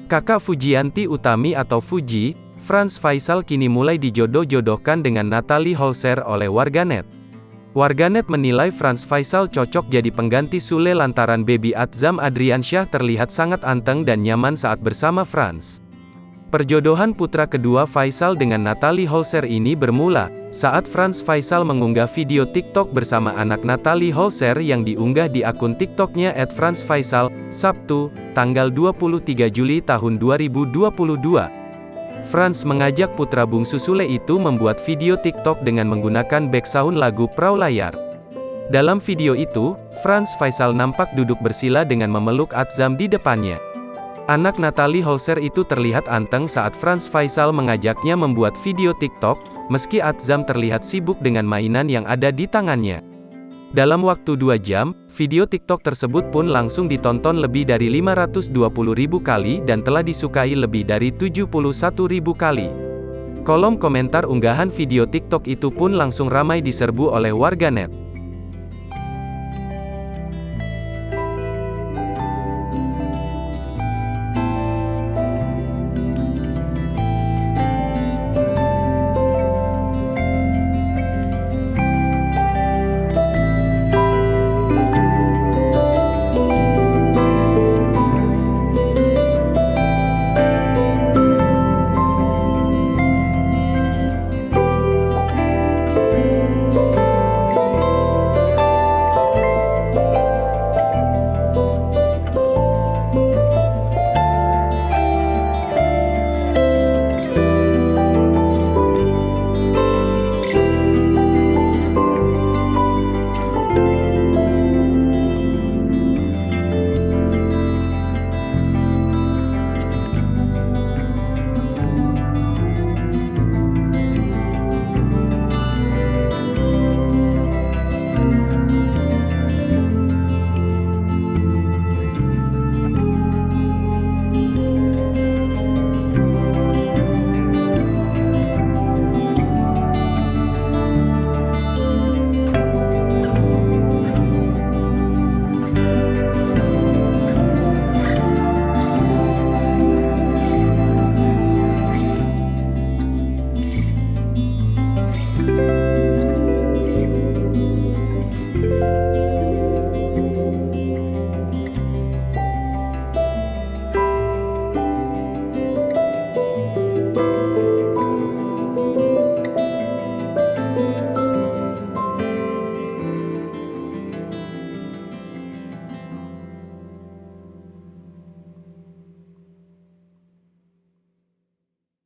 Kakak Fujianti Utami atau Fuji, Franz Faisal kini mulai dijodoh-jodohkan dengan Natalie Holzer oleh warganet. Warganet menilai Franz Faisal cocok jadi pengganti Sule lantaran baby Atzam Adriansyah terlihat sangat anteng dan nyaman saat bersama Franz. Perjodohan putra kedua Faisal dengan Natalie Holzer ini bermula saat Franz Faisal mengunggah video TikTok bersama anak Natalie Holzer yang diunggah di akun TikToknya @franzfaisal, Sabtu, tanggal 23 Juli tahun 2022. Franz mengajak putra bungsu Sule itu membuat video TikTok dengan menggunakan backsound lagu Perahu Layar. Dalam video itu, Franz Faisal nampak duduk bersila dengan memeluk Atzam di depannya. Anak Natalie Holzer itu terlihat anteng saat Franz Faisal mengajaknya membuat video TikTok, meski Atzam terlihat sibuk dengan mainan yang ada di tangannya. Dalam waktu 2 jam, video TikTok tersebut pun langsung ditonton lebih dari 520.000 kali dan telah disukai lebih dari 71.000 kali. Kolom komentar unggahan video TikTok itu pun langsung ramai diserbu oleh warganet.